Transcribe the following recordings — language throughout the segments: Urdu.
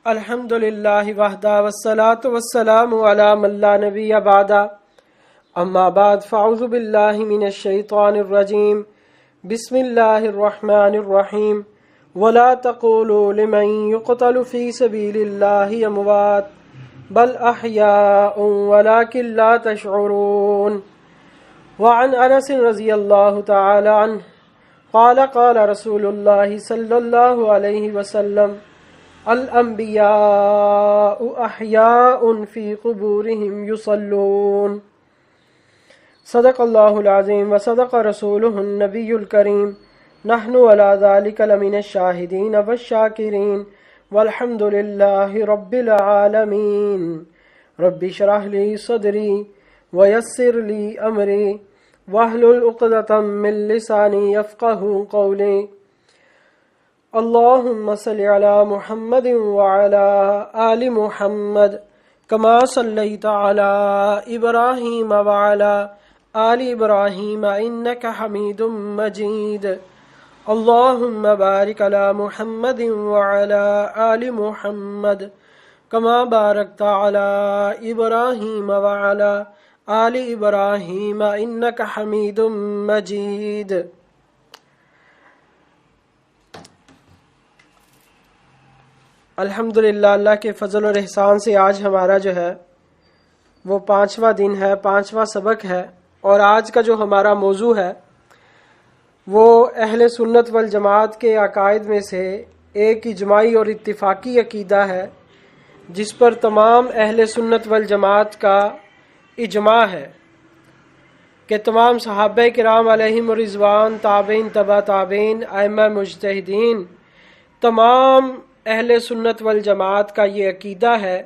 الحمد للہ وحدہ والصلاة والسلام علی من لا نبی بعدہ اما بعد فاعوذ باللہ من الشیطان الرجیم بسم اللہ الرحمن الرحیم ولا تقولوا لمن يقتل في سبيل الله اموات بل احیاء ولكن لا تشعرون وعن انس رضی اللہ تعالی عنہ قال قال رسول اللہ صلی اللہ علیہ وسلم الانبیاء احیاء فی قبورہم یصلون صدق اللہ العظیم وصدق رسولہ النبی الکریم نحن علی ذلک لمن الشاہدین والشاکرین والحمد للہ رب العالمین رب اشرح لی صدری ویسر لی امری واحلل عقدۃ من لسانی یفقہوا قولی اللهم صل على محمد وعلى آل محمد كما صليت على إبراهيم وعلى آل إبراهيم إنك حميد مجيد اللهم بارك على محمد وعلى آل محمد كما باركت على إبراهيم وعلى آل إبراهيم إنك حميد مجيد. الحمدللہ اللہ کے فضل اور احسان سے آج ہمارا جو ہے وہ 5واں دن ہے، 5واں سبق ہے، اور آج کا جو ہمارا موضوع ہے وہ اہل سنت والجماعت کے عقائد میں سے ایک اجماعی اور اتفاقی عقیدہ ہے جس پر تمام اہل سنت والجماعت کا اجماع ہے کہ تمام صحابہ کرام علیہم رضوان، تابعین، تبع تابعین، ائمہ مجتہدین، تمام اہل سنت والجماعت کا یہ عقیدہ ہے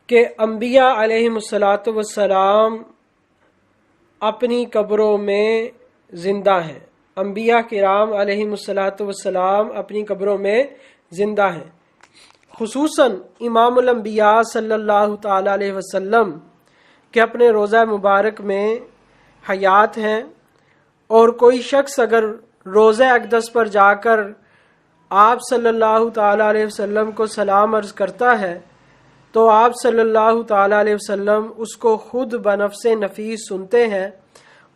کہ انبیاء علیہم السلام اپنی قبروں میں زندہ ہیں. انبیاء کرام علیہم السلام اپنی قبروں میں زندہ ہیں. خصوصاً امام الانبیاء صلی اللہ تعالی علیہ وسلم کے اپنے روضہ مبارک میں حیات ہیں، اور کوئی شخص اگر روضہ اقدس پر جا کر آپ صلی اللہ تعالیٰ علیہ وسلم کو سلام عرض کرتا ہے تو آپ صلی اللہ تعالیٰ علیہ وسلم اس کو خود بنفس نفیس سنتے ہیں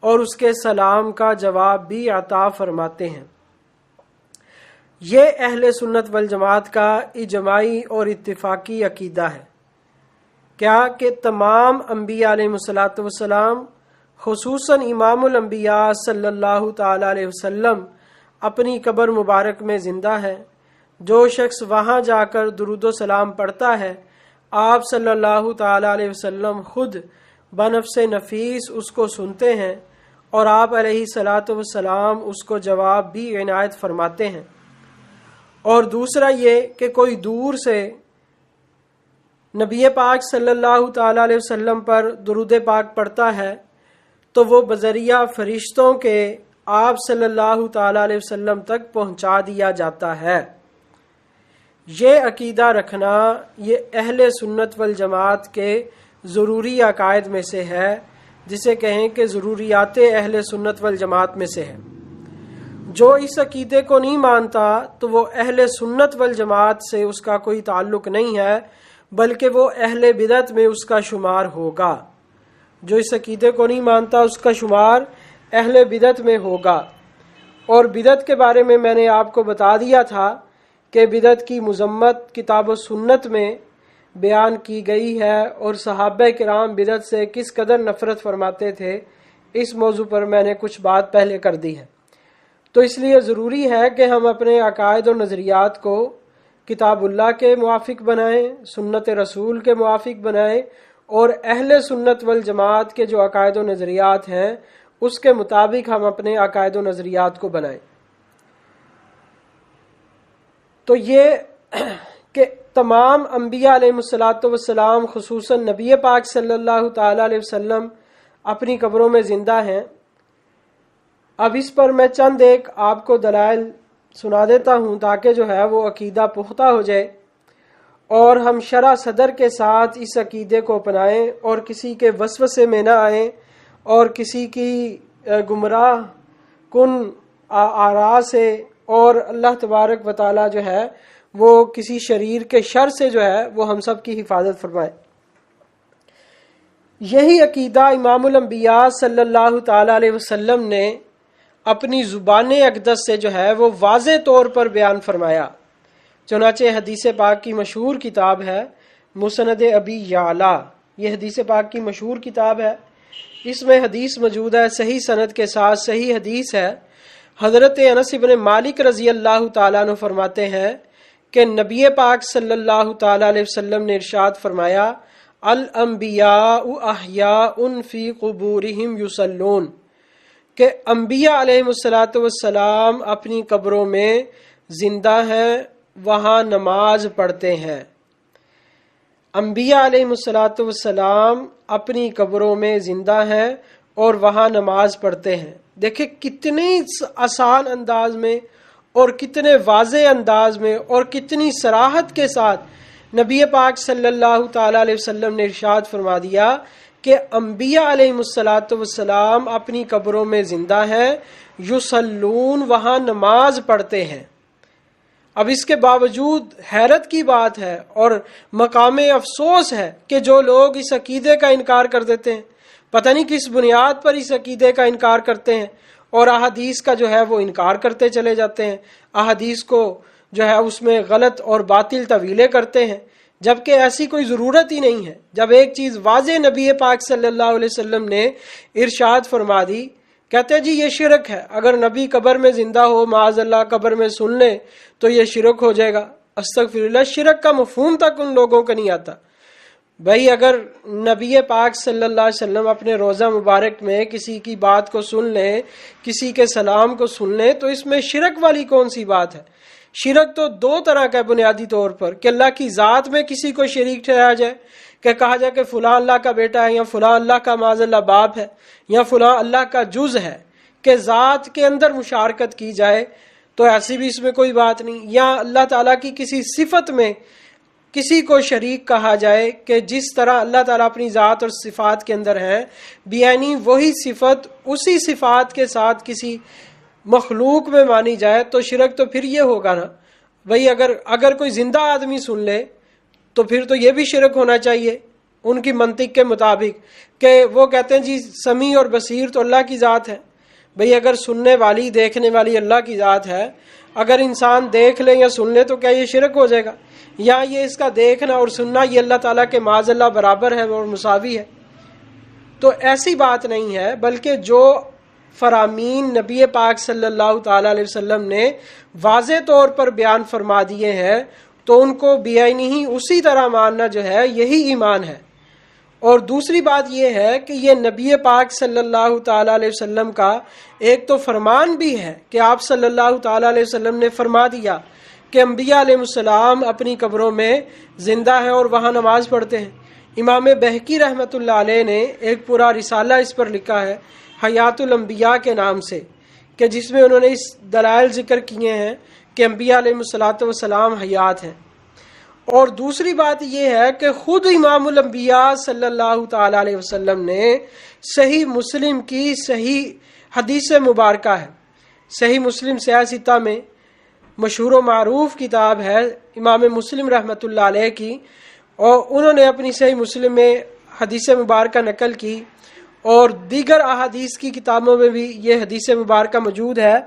اور اس کے سلام کا جواب بھی عطا فرماتے ہیں. یہ اہل سنت والجماعت کا اجماعی اور اتفاقی عقیدہ ہے کیا کہ تمام انبیاء علیہ السلام خصوصاً امام الانبیاء صلی اللہ تعالیٰ علیہ وسلم اپنی قبر مبارک میں زندہ ہے. جو شخص وہاں جا کر درود و سلام پڑھتا ہے آپ صلی اللہ تعالیٰ علیہ وسلم خود بنفس نفیس اس کو سنتے ہیں اور آپ علیہ الصلاۃ والسلام اس کو جواب بھی عنایت فرماتے ہیں. اور دوسرا یہ کہ کوئی دور سے نبی پاک صلی اللہ تعالیٰ علیہ وسلم پر درود پاک پڑھتا ہے تو وہ بذریعہ فرشتوں کے آپ صلی اللہ تعالیٰ علیہ وسلم تک پہنچا دیا جاتا ہے. یہ عقیدہ رکھنا یہ اہل سنت والجماعت کے ضروری عقائد میں سے ہے، جسے کہیں کہ ضروریات اہل سنت والجماعت میں سے ہے. جو اس عقیدے کو نہیں مانتا تو وہ اہل سنت والجماعت سے اس کا کوئی تعلق نہیں ہے، بلکہ وہ اہل بدعت میں اس کا شمار ہوگا. جو اس عقیدے کو نہیں مانتا اس کا شمار اہل بدعت میں ہوگا. اور بدعت کے بارے میں نے آپ کو بتا دیا تھا کہ بدعت کی مذمت کتاب و سنت میں بیان کی گئی ہے، اور صحابہ کرام بدعت سے کس قدر نفرت فرماتے تھے اس موضوع پر میں نے کچھ بات پہلے کر دی ہے. تو اس لیے ضروری ہے کہ ہم اپنے عقائد اور نظریات کو کتاب اللہ کے موافق بنائیں، سنت رسول کے موافق بنائیں، اور اہل سنت والجماعت کے جو عقائد و نظریات ہیں اس کے مطابق ہم اپنے عقائد و نظریات کو بنائیں. تو یہ کہ تمام انبیاء علیہ السلام خصوصاً نبی پاک صلی اللہ تعالیٰ علیہ وسلم اپنی قبروں میں زندہ ہیں. اب اس پر میں چند ایک آپ کو دلائل سنا دیتا ہوں تاکہ جو ہے وہ عقیدہ پختہ ہو جائے اور ہم شرح صدر کے ساتھ اس عقیدے کو اپنائیں اور کسی کے وسوسے میں نہ آئیں اور کسی کی گمراہ کن آراء سے اور اللہ تبارک و تعالی جو ہے وہ کسی شریر کے شر سے جو ہے وہ ہم سب کی حفاظت فرمائے۔ یہی عقیدہ امام الانبیاء صلی اللہ تعالی علیہ وسلم نے اپنی زبان اقدس سے جو ہے وہ واضح طور پر بیان فرمایا۔ چنانچہ حدیث پاک کی مشہور کتاب ہے مسند ابی یعلا، یہ حدیث پاک کی مشہور کتاب ہے، اس میں حدیث موجود ہے، صحیح سند کے ساتھ صحیح حدیث ہے۔ حضرت انس بن مالک رضی اللہ تعالیٰ عنہ فرماتے ہیں کہ نبی پاک صلی اللہ تعالیٰ علیہ وسلم نے ارشاد فرمایا، الانبیاء احیاء فی قبورہم یصلون، کہ انبیاء علیہ السلام اپنی قبروں میں زندہ ہیں، وہاں نماز پڑھتے ہیں۔ انبیاء علیہ السلام اپنی قبروں میں زندہ ہیں اور وہاں نماز پڑھتے ہیں۔ دیکھیں کتنے آسان انداز میں اور کتنے واضح انداز میں اور کتنی صراحت کے ساتھ نبی پاک صلی اللہ تعالی علیہ وسلم نے ارشاد فرما دیا کہ انبیاء علیہ السلام اپنی قبروں میں زندہ ہیں، یصلون، وہاں نماز پڑھتے ہیں۔ اب اس کے باوجود حیرت کی بات ہے اور مقام افسوس ہے کہ جو لوگ اس عقیدے کا انکار کر دیتے ہیں، پتہ نہیں کس بنیاد پر اس عقیدے کا انکار کرتے ہیں، اور احادیث کا جو ہے وہ انکار کرتے چلے جاتے ہیں، احادیث کو جو ہے اس میں غلط اور باطل تعویلیں کرتے ہیں، جبکہ ایسی کوئی ضرورت ہی نہیں ہے۔ جب ایک چیز واضح نبی پاک صلی اللہ علیہ وسلم نے ارشاد فرما دی، کہتے ہیں جی یہ شرک ہے، اگر نبی قبر میں زندہ ہو، معاذ اللہ قبر میں سن لے تو یہ شرک ہو جائے گا۔ استغفر اللہ، شرک کا مفہوم تک ان لوگوں کا نہیں آتا۔ بھائی اگر نبی پاک صلی اللہ علیہ وسلم اپنے روزہ مبارک میں کسی کی بات کو سن لیں، کسی کے سلام کو سن لیں، تو اس میں شرک والی کون سی بات ہے؟ شرک تو دو طرح کا ہے بنیادی طور پر، کہ اللہ کی ذات میں کسی کو شریک ٹھہرایا جائے، کہ کہا جائے کہ فلاں اللہ کا بیٹا ہے، یا فلاں اللہ کا معاذ اللہ باپ ہے، یا فلاں اللہ کا جز ہے، کہ ذات کے اندر مشارکت کی جائے، تو ایسی بھی اس میں کوئی بات نہیں۔ یا اللہ تعالیٰ کی کسی صفت میں کسی کو شریک کہا جائے کہ جس طرح اللہ تعالیٰ اپنی ذات اور صفات کے اندر ہیں، بیانی وہی صفت اسی صفات کے ساتھ کسی مخلوق میں مانی جائے، تو شرک تو پھر یہ ہوگا نا بھئی، اگر کوئی زندہ آدمی سن لے تو پھر تو یہ بھی شرک ہونا چاہیے ان کی منطق کے مطابق، کہ وہ کہتے ہیں جی سمیع اور بصیر تو اللہ کی ذات ہے۔ بھئی اگر سننے والی دیکھنے والی اللہ کی ذات ہے، اگر انسان دیکھ لے یا سن لے تو کیا یہ شرک ہو جائے گا؟ یا یہ اس کا دیکھنا اور سننا یہ اللہ تعالیٰ کے معاذ اللہ برابر ہے اور مساوی ہے؟ تو ایسی بات نہیں ہے، بلکہ جو فرامین نبی پاک صلی اللہ تعالی علیہ وسلم نے واضح طور پر بیان فرما دیے ہیں، تو ان کو بیعینی ہی اسی طرح ماننا جو ہے یہی ایمان ہے۔ اور دوسری بات یہ ہے کہ یہ نبی پاک صلی اللہ تعالی علیہ وسلم کا ایک تو فرمان بھی ہے کہ آپ صلی اللہ تعالی علیہ وسلم نے فرما دیا کہ انبیاء علیہ السلام اپنی قبروں میں زندہ ہیں اور وہاں نماز پڑھتے ہیں۔ امام بہقی رحمۃ اللہ علیہ نے ایک پورا رسالہ اس پر لکھا ہے حیات الانبیاء کے نام سے، کہ جس میں انہوں نے اس دلائل ذکر کیے ہیں کہ انبیاء علیہ السلام حیات ہیں۔ اور دوسری بات یہ ہے کہ خود امام الانبیاء صلی اللہ تعالی علیہ وسلم نے صحیح مسلم کی صحیح حدیث مبارکہ ہے، صحیح مسلم سیاہ ستہ میں مشہور و معروف کتاب ہے امام مسلم رحمۃ اللہ علیہ کی، اور انہوں نے اپنی صحیح مسلم میں حدیث مبارکہ نقل کی، اور دیگر احادیث کی کتابوں میں بھی یہ حدیث مبارکہ موجود ہے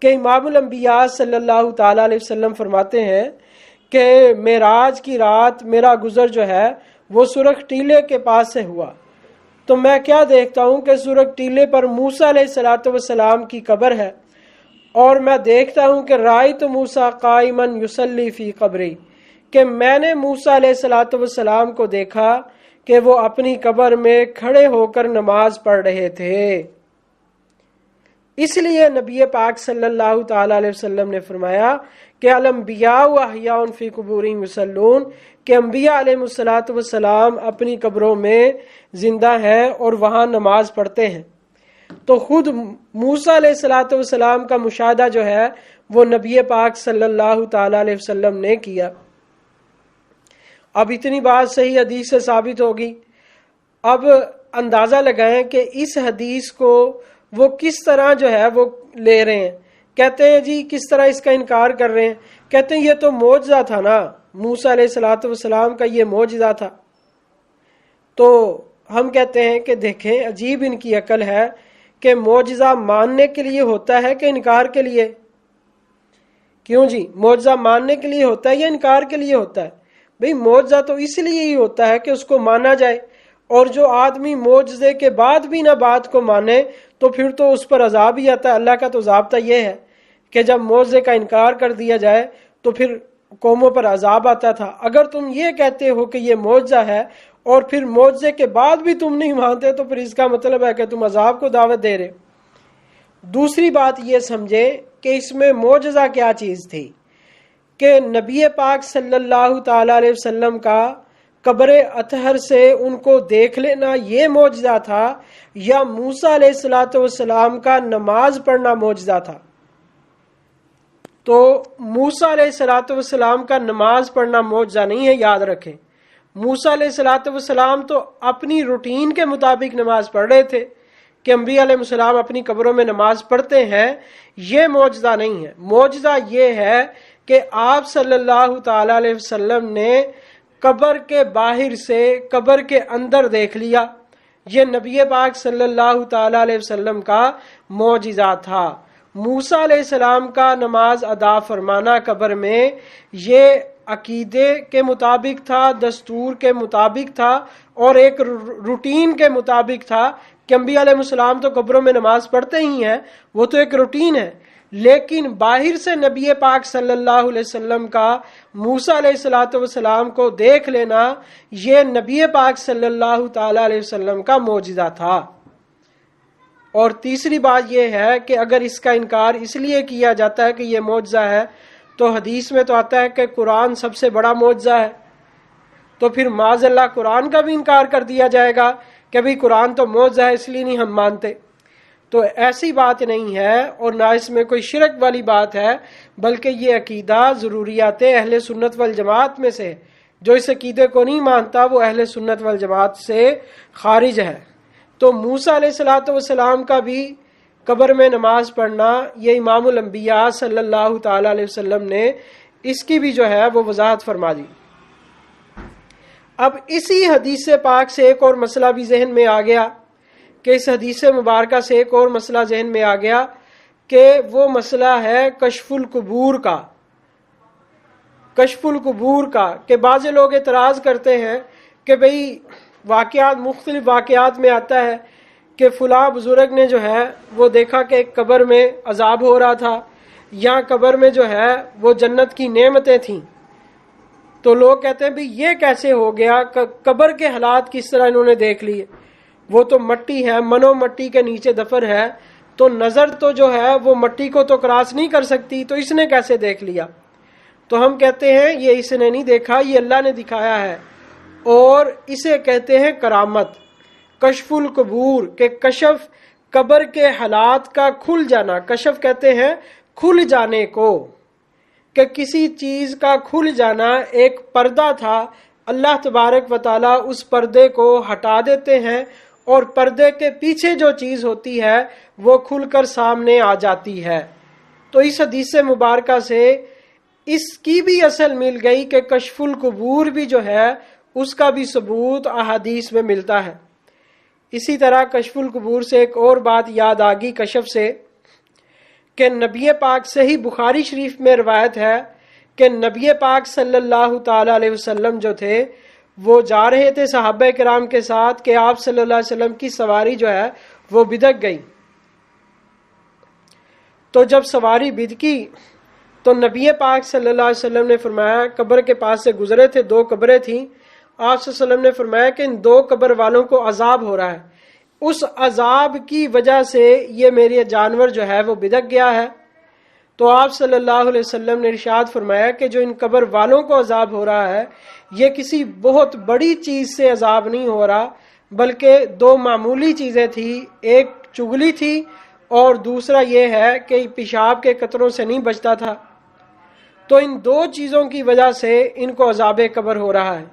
کہ امام الانبیاء صلی اللہ تعالی علیہ وسلم فرماتے ہیں کہ معراج کی رات میرا گزر جو ہے وہ سرخ ٹیلے کے پاس سے ہوا، تو میں کیا دیکھتا ہوں کہ سرخ ٹیلے پر موسیٰ علیہ السلام کی قبر ہے، اور میں دیکھتا ہوں کہ رأیت موسیٰ قائما یصلی فی قبری، کہ میں نے موسیٰ علیہ السلام کو دیکھا کہ وہ اپنی قبر میں کھڑے ہو کر نماز پڑھ رہے تھے۔ اس لیے نبی پاک صلی اللہ تعالی علیہ وسلم نے فرمایا کہ الانبیاء احیاء فی قبورہم یصلون، کہ انبیاء علیہ السلام اپنی قبروں میں زندہ ہیں اور وہاں نماز پڑھتے ہیں۔ تو خود موسیٰ علیہ السلام کا مشاہدہ جو ہے وہ نبی پاک صلی اللہ تعالی علیہ وسلم نے کیا۔ اب اتنی بات صحیح حدیث سے ثابت ہوگی، اب اندازہ لگائیں کہ اس حدیث کو وہ کس طرح جو ہے وہ لے رہے ہیں کہتے ہیں جی کس طرح اس کا انکار کر رہے ہیں؟ کہتے ہیں یہ تو معجزہ تھا نا، موسیٰ علیہ الصلوۃ والسلام کا یہ معجزہ تھا۔ تو ہم کہتے ہیں کہ دیکھیں عجیب ان کی عقل ہے کہ معجزہ ماننے کے لیے ہوتا ہے کہ انکار کے لیے؟ کیوں جی، معجزہ ماننے کے لیے ہوتا ہے یا انکار کے لیے ہوتا ہے؟ بھئی معجزہ تو اس لیے ہی ہوتا ہے کہ اس کو مانا جائے، اور جو آدمی معجزے کے بعد بھی نہ بات کو مانے تو پھر تو اس پر عذاب ہی آتا ہے۔ اللہ کا تو ضابطہ یہ ہے کہ جب معجزے کا انکار کر دیا جائے تو پھر قوموں پر عذاب آتا تھا۔ اگر تم یہ کہتے ہو کہ یہ معجزہ ہے اور پھر معجزے کے بعد بھی تم نہیں مانتے تو پھر اس کا مطلب ہے کہ تم عذاب کو دعوت دے رہے۔ دوسری بات یہ سمجھے کہ اس میں معجزہ کیا چیز تھی، کہ نبی پاک صلی اللہ تعالی علیہ وسلم کا قبر اطہر سے ان کو دیکھ لینا یہ معجزہ تھا، یا موسیٰ علیہ الصلوۃ والسلام کا نماز پڑھنا معجزہ تھا؟ تو موسیٰ علیہ الصلوۃ والسلام کا نماز پڑھنا معجزہ نہیں ہے، یاد رکھیں۔ موسیٰ علیہ الصلوۃ والسلام تو اپنی روٹین کے مطابق نماز پڑھ رہے تھے کہ انبیاء علیہ السلام اپنی قبروں میں نماز پڑھتے ہیں، یہ معجزہ نہیں ہے۔ معجزہ یہ ہے کہ آپ صلی اللہ تعالی علیہ وسلم نے قبر کے باہر سے قبر کے اندر دیکھ لیا، یہ نبی پاک صلی اللہ تعالی علیہ وسلم کا معجزہ تھا۔ موسیٰ علیہ السلام کا نماز ادا فرمانا قبر میں یہ عقیدے کے مطابق تھا، دستور کے مطابق تھا، اور ایک روٹین کے مطابق تھا کہ انبیاء علیہ السلام تو قبروں میں نماز پڑھتے ہی ہیں، وہ تو ایک روٹین ہے۔ لیکن باہر سے نبی پاک صلی اللہ علیہ وسلم کا موسیٰ علیہ الصلوۃ والسلام کو دیکھ لینا یہ نبی پاک صلی اللہ تعالی علیہ وسلم کا معجزہ تھا۔ اور تیسری بات یہ ہے کہ اگر اس کا انکار اس لیے کیا جاتا ہے کہ یہ معجزہ ہے، تو حدیث میں تو آتا ہے کہ قرآن سب سے بڑا معجزہ ہے، تو پھر معاذ اللہ قرآن کا بھی انکار کر دیا جائے گا کہ بھئی قرآن تو معجزہ ہے اس لیے نہیں ہم مانتے۔ تو ایسی بات نہیں ہے، اور نہ اس میں کوئی شرک والی بات ہے، بلکہ یہ عقیدہ ضروریات اہل سنت والجماعت میں سے، جو اس عقیدے کو نہیں مانتا وہ اہل سنت والجماعت سے خارج ہے۔ تو موسیٰ علیہ الصلوۃ والسلام کا بھی قبر میں نماز پڑھنا یہ امام الانبیاء صلی اللہ تعالی علیہ وسلم نے اس کی بھی جو ہے وہ وضاحت فرما دی۔ اب اسی حدیث پاک سے ایک اور مسئلہ بھی ذہن میں آ گیا، کہ اس حدیث مبارکہ سے ایک اور مسئلہ ذہن میں آ گیا کہ وہ مسئلہ ہے کشف القبور کا۔ کشف القبور کا کہ بعض لوگ اعتراض کرتے ہیں کہ بھئی واقعات، مختلف واقعات میں آتا ہے کہ فلاں بزرگ نے جو ہے وہ دیکھا کہ ایک قبر میں عذاب ہو رہا تھا، یا قبر میں جو ہے وہ جنت کی نعمتیں تھیں۔ تو لوگ کہتے ہیں بھئی یہ کیسے ہو گیا، قبر کے حالات کس طرح انہوں نے دیکھ لیے؟ وہ تو مٹی ہے، منو مٹی کے نیچے دفن ہے، تو نظر تو جو ہے وہ مٹی کو تو کراس نہیں کر سکتی، تو اس نے کیسے دیکھ لیا؟ تو ہم کہتے ہیں یہ اس نے نہیں دیکھا، یہ اللہ نے دکھایا ہے، اور اسے کہتے ہیں کرامت، کشف القبور، کہ کشف قبر کے حالات کا کھل جانا۔ کشف کہتے ہیں کھل جانے کو، کہ کسی چیز کا کھل جانا ایک پردہ تھا، اللہ تبارک و تعالی اس پردے کو ہٹا دیتے ہیں، اور پردے کے پیچھے جو چیز ہوتی ہے وہ کھل کر سامنے آ جاتی ہے۔ تو اس حدیث مبارکہ سے اس کی بھی اصل مل گئی کہ کشف القبور بھی جو ہے اس کا بھی ثبوت احادیث میں ملتا ہے۔ اسی طرح کشف القبور سے ایک اور بات یاد آ گئی کشف سے، کہ نبی پاک صحیح بخاری شریف میں روایت ہے کہ نبی پاک صلی اللہ تعالی علیہ وسلم جو تھے وہ جا رہے تھے صحابہ کرام کے ساتھ کہ آپ صلی اللہ علیہ وسلم کی سواری جو ہے وہ بدک گئی۔ تو جب سواری بدکی تو نبی پاک صلی اللہ علیہ وسلم نے فرمایا، قبر کے پاس سے گزرے تھے، 2 قبریں تھیں، آپ صلی اللہ علیہ وسلم نے فرمایا کہ ان 2 قبر والوں کو عذاب ہو رہا ہے، اس عذاب کی وجہ سے یہ میرے جانور جو ہے وہ بدک گیا ہے۔ تو آپ صلی اللہ علیہ وسلم نے ارشاد فرمایا کہ جو ان قبر والوں کو عذاب ہو رہا ہے یہ کسی بہت بڑی چیز سے عذاب نہیں ہو رہا، بلکہ 2 معمولی چیزیں تھیں، ایک چغلی تھی اور دوسرا یہ ہے کہ پیشاب کے قطروں سے نہیں بچتا تھا۔ تو ان 2 چیزوں کی وجہ سے ان کو عذاب قبر ہو رہا ہے۔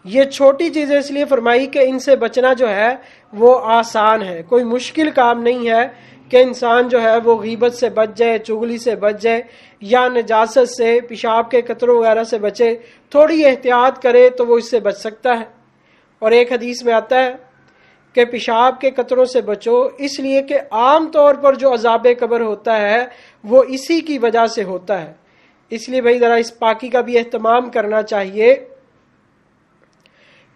یہ چھوٹی چیزیں اس لیے فرمائی کہ ان سے بچنا جو ہے وہ آسان ہے، کوئی مشکل کام نہیں ہے کہ انسان جو ہے وہ غیبت سے بچ جائے، چغلی سے بچ جائے، یا نجاست سے، پیشاب کے قطروں وغیرہ سے بچے، تھوڑی احتیاط کرے تو وہ اس سے بچ سکتا ہے۔ اور ایک حدیث میں آتا ہے کہ پیشاب کے قطروں سے بچو، اس لیے کہ عام طور پر جو عذاب قبر ہوتا ہے وہ اسی کی وجہ سے ہوتا ہے۔ اس لیے بھائی ذرا اس پاکی کا بھی اہتمام کرنا چاہیے،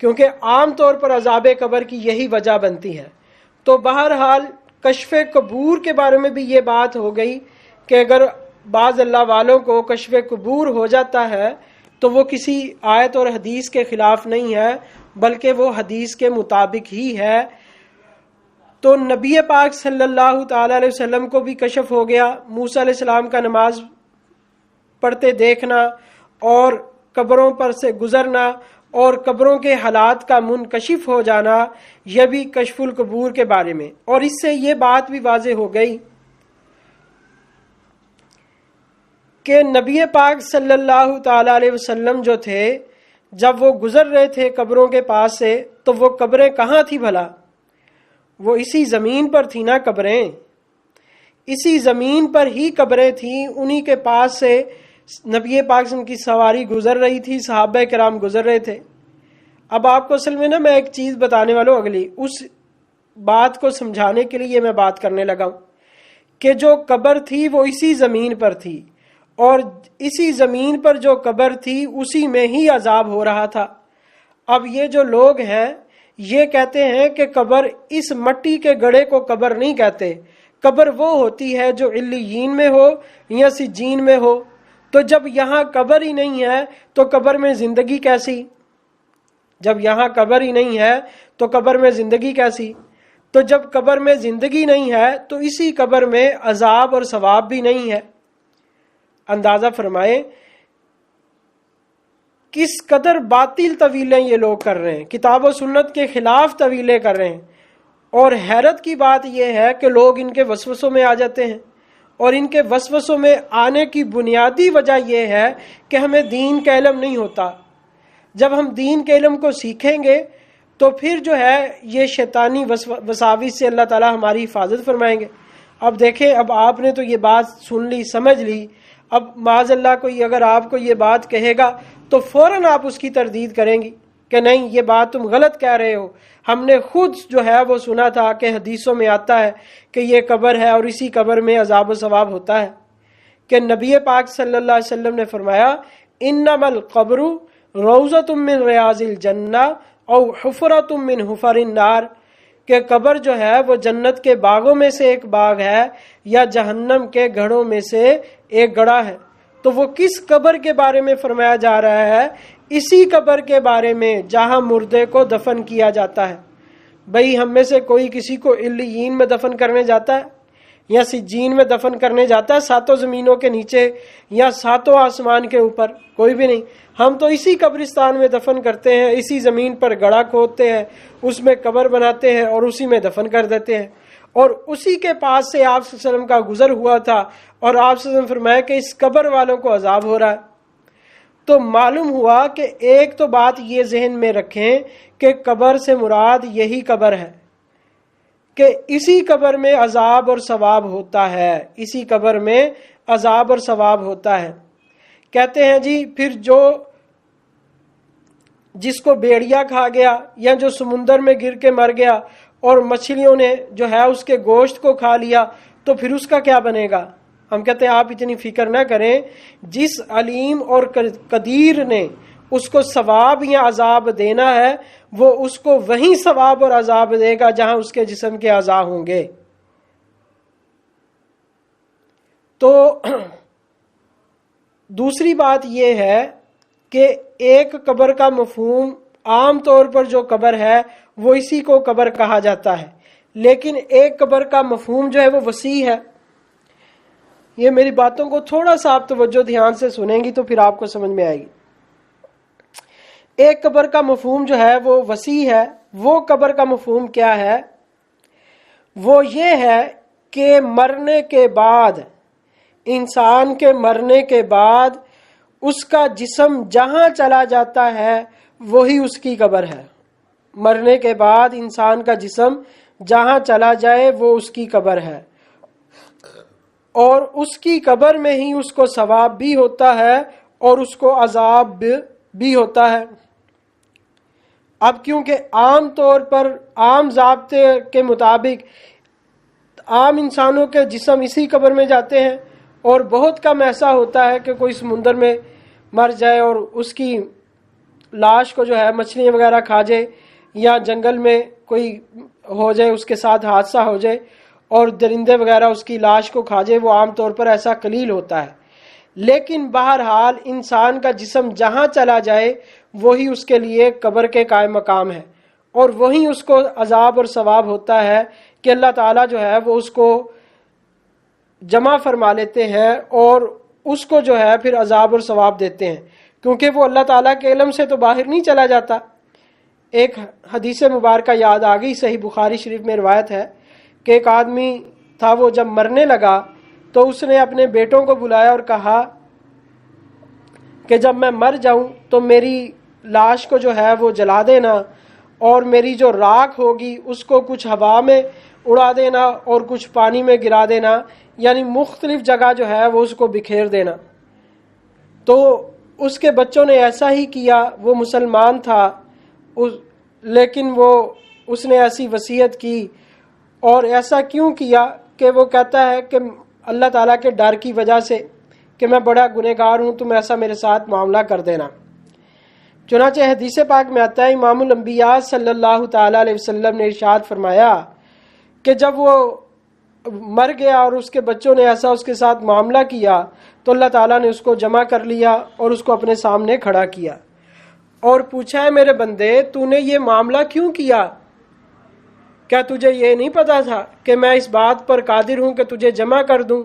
کیونکہ عام طور پر عذاب قبر کی یہی وجہ بنتی ہے۔ تو بہرحال کشف قبور کے بارے میں بھی یہ بات ہو گئی کہ اگر بعض اللہ والوں کو کشف قبور ہو جاتا ہے تو وہ کسی آیت اور حدیث کے خلاف نہیں ہے، بلکہ وہ حدیث کے مطابق ہی ہے۔ تو نبی پاک صلی اللہ تعالی علیہ وسلم کو بھی کشف ہو گیا، موسیٰ علیہ السلام کا نماز پڑھتے دیکھنا اور قبروں پر سے گزرنا اور قبروں کے حالات کا منکشف ہو جانا، یہ بھی کشف القبور کے بارے میں۔ اور اس سے یہ بات بھی واضح ہو گئی کہ نبی پاک صلی اللہ تعالی علیہ وسلم جو تھے، جب وہ گزر رہے تھے قبروں کے پاس سے، تو وہ قبریں کہاں تھی بھلا؟ وہ اسی زمین پر تھی نا قبریں، اسی زمین پر ہی قبریں تھیں، انہی کے پاس سے نبی پاک صلی اللہ علیہ وسلم کی سواری گزر رہی تھی، صحابہ کرام گزر رہے تھے۔ اب آپ کو اصل میں نا میں ایک چیز بتانے والا ہوں، اگلی اس بات کو سمجھانے کے لیے میں بات کرنے لگا ہوں کہ جو قبر تھی وہ اسی زمین پر تھی، اور اسی زمین پر جو قبر تھی اسی میں ہی عذاب ہو رہا تھا۔ اب یہ جو لوگ ہیں یہ کہتے ہیں کہ قبر، اس مٹی کے گڑھے کو قبر نہیں کہتے، قبر وہ ہوتی ہے جو علیین میں ہو یا سجین میں ہو۔ تو جب یہاں قبر ہی نہیں ہے تو قبر میں زندگی کیسی؟ جب یہاں قبر ہی نہیں ہے تو قبر میں زندگی کیسی؟ تو جب قبر میں زندگی نہیں ہے تو اسی قبر میں عذاب اور ثواب بھی نہیں ہے۔ اندازہ فرمائیں کس قدر باطل طویلیں یہ لوگ کر رہے ہیں، کتاب و سنت کے خلاف طویلیں کر رہے ہیں۔ اور حیرت کی بات یہ ہے کہ لوگ ان کے وسوسوں میں آ جاتے ہیں، اور ان کے وسوسوں میں آنے کی بنیادی وجہ یہ ہے کہ ہمیں دین کا علم نہیں ہوتا۔ جب ہم دین کے علم کو سیکھیں گے تو پھر جو ہے یہ شیطانی وساوس سے اللہ تعالی ہماری حفاظت فرمائیں گے۔ اب دیکھیں، اب آپ نے تو یہ بات سن لی، سمجھ لی، اب معاذ اللہ کوئی اگر آپ کو یہ بات کہے گا تو فوراً آپ اس کی تردید کریں گی کہ نہیں یہ بات تم غلط کہہ رہے ہو، ہم نے خود جو ہے وہ سنا تھا کہ حدیثوں میں آتا ہے کہ یہ قبر ہے اور اسی قبر میں عذاب و ثواب ہوتا ہے۔ کہ نبی پاک صلی اللہ علیہ وسلم نے فرمایا انما القبر روضۃ من ریاض الجنہ او حفرۃ من حفر النار، کہ قبر جو ہے وہ جنت کے باغوں میں سے ایک باغ ہے یا جہنم کے گڑھوں میں سے ایک گڑھا ہے۔ تو وہ کس قبر کے بارے میں فرمایا جا رہا ہے؟ اسی قبر کے بارے میں جہاں مردے کو دفن کیا جاتا ہے۔ بھئی ہم میں سے کوئی کسی کو علیین میں دفن کرنے جاتا ہے یا سجین میں دفن کرنے جاتا ہے، ساتوں زمینوں کے نیچے یا ساتوں آسمان کے اوپر؟ کوئی بھی نہیں۔ ہم تو اسی قبرستان میں دفن کرتے ہیں، اسی زمین پر گڑھا کھودتے ہیں، اس میں قبر بناتے ہیں اور اسی میں دفن کر دیتے ہیں۔ اور اسی کے پاس سے آپ صلی اللہ علیہ وسلم کا گزر ہوا تھا اور آپ صلی اللہ علیہ وسلم فرمایا کہ اس قبر والوں کو عذاب ہو رہا ہے۔ تو معلوم ہوا کہ ایک تو بات یہ ذہن میں رکھیں کہ قبر سے مراد یہی قبر ہے، کہ اسی قبر میں عذاب اور ثواب ہوتا ہے، اسی قبر میں عذاب اور ثواب ہوتا ہے۔ کہتے ہیں جی پھر جس کو بیڑیا کھا گیا یا جو سمندر میں گر کے مر گیا اور مچھلیوں نے جو ہے اس کے گوشت کو کھا لیا تو پھر اس کا کیا بنے گا؟ ہم کہتے ہیں آپ اتنی فکر نہ کریں، جس علیم اور قدیر نے اس کو ثواب یا عذاب دینا ہے وہ اس کو وہیں ثواب اور عذاب دے گا جہاں اس کے جسم کے اعضاء ہوں گے۔ تو دوسری بات یہ ہے کہ ایک قبر کا مفہوم عام طور پر جو قبر ہے وہ اسی کو قبر کہا جاتا ہے، لیکن ایک قبر کا مفہوم جو ہے وہ وسیع ہے۔ یہ میری باتوں کو تھوڑا سا آپ توجہ دھیان سے سنیں گی تو پھر آپ کو سمجھ میں آئے گی۔ ایک قبر کا مفہوم جو ہے وہ وسیع ہے۔ وہ قبر کا مفہوم کیا ہے؟ وہ یہ ہے کہ مرنے کے بعد، انسان کے مرنے کے بعد اس کا جسم جہاں چلا جاتا ہے وہی اس کی قبر ہے۔ مرنے کے بعد انسان کا جسم جہاں چلا جائے وہ اس کی قبر ہے، اور اس کی قبر میں ہی اس کو ثواب بھی ہوتا ہے اور اس کو عذاب بھی ہوتا ہے۔ اب کیونکہ عام طور پر عام ضابطے کے مطابق عام انسانوں کے جسم اسی قبر میں جاتے ہیں، اور بہت کم ایسا ہوتا ہے کہ کوئی سمندر میں مر جائے اور اس کی لاش کو جو ہے مچھلیاں وغیرہ کھا جائے، یا جنگل میں کوئی ہو جائے اس کے ساتھ حادثہ ہو جائے اور درندے وغیرہ اس کی لاش کو کھا جائے۔ وہ عام طور پر ایسا قلیل ہوتا ہے، لیکن بہرحال انسان کا جسم جہاں چلا جائے وہی اس کے لیے قبر کے قائم مقام ہے، اور وہی اس کو عذاب اور ثواب ہوتا ہے کہ اللہ تعالیٰ جو ہے وہ اس کو جمع فرما لیتے ہیں اور اس کو جو ہے پھر عذاب اور ثواب دیتے ہیں، کیونکہ وہ اللہ تعالیٰ کے علم سے تو باہر نہیں چلا جاتا۔ ایک حدیث مبارکہ یاد آ گئی، صحیح بخاری شریف میں روایت ہے کہ ایک آدمی تھا، وہ جب مرنے لگا تو اس نے اپنے بیٹوں کو بلایا اور کہا کہ جب میں مر جاؤں تو میری لاش کو جو ہے وہ جلا دینا، اور میری جو راکھ ہوگی اس کو کچھ ہوا میں اڑا دینا اور کچھ پانی میں گرا دینا، یعنی مختلف جگہ جو ہے وہ اس کو بکھیر دینا۔ تو اس کے بچوں نے ایسا ہی کیا۔ وہ مسلمان تھا لیکن اس نے ایسی وصیت کی، اور ایسا کیوں کیا کہ وہ کہتا ہے کہ اللہ تعالیٰ کے ڈر کی وجہ سے کہ میں بڑا گنہگار ہوں، تم ایسا میرے ساتھ معاملہ کر دینا۔ چنانچہ حدیث پاک میں آتا ہے، امام الانبیاء صلی اللہ تعالیٰ علیہ وسلم نے ارشاد فرمایا کہ جب وہ مر گیا اور اس کے بچوں نے ایسا اس کے ساتھ معاملہ کیا تو اللہ تعالیٰ نے اس کو جمع کر لیا اور اس کو اپنے سامنے کھڑا کیا اور پوچھا، ہے میرے بندے تو نے یہ معاملہ کیوں کیا؟ کیا تجھے یہ نہیں پتا تھا کہ میں اس بات پر قادر ہوں کہ تجھے جمع کر دوں؟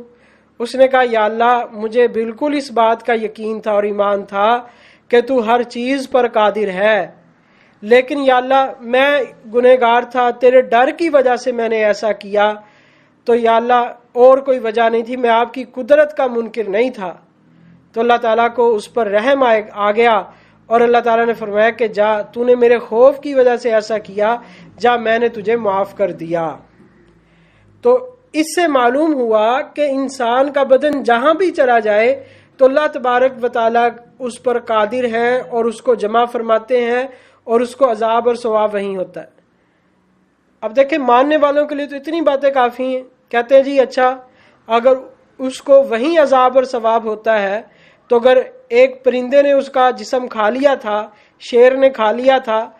اس نے کہا، یا اللہ مجھے بالکل اس بات کا یقین تھا اور ایمان تھا کہ تو ہر چیز پر قادر ہے، لیکن یا اللہ میں گنہگار تھا، تیرے ڈر کی وجہ سے میں نے ایسا کیا، تو یا اللہ اور کوئی وجہ نہیں تھی، میں آپ کی قدرت کا منکر نہیں تھا۔ تو اللہ تعالیٰ کو اس پر رحم آ گیا اور اللہ تعالیٰ نے فرمایا کہ جا، تو نے میرے خوف کی وجہ سے ایسا کیا، جا میں نے تجھے معاف کر دیا۔ تو اس سے معلوم ہوا کہ انسان کا بدن جہاں بھی چلا جائے تو اللہ تبارک و تعالیٰ اس پر قادر ہیں اور اس کو جمع فرماتے ہیں اور اس کو عذاب اور ثواب وہیں ہوتا ہے۔ اب دیکھیں ماننے والوں کے لیے تو اتنی باتیں کافی ہیں، کہتے ہیں جی اچھا اگر اس کو وہیں عذاب اور ثواب ہوتا ہے تو اگر ایک پرندے نے اس کا جسم کھا لیا تھا، شیر نے کھا لیا تھا،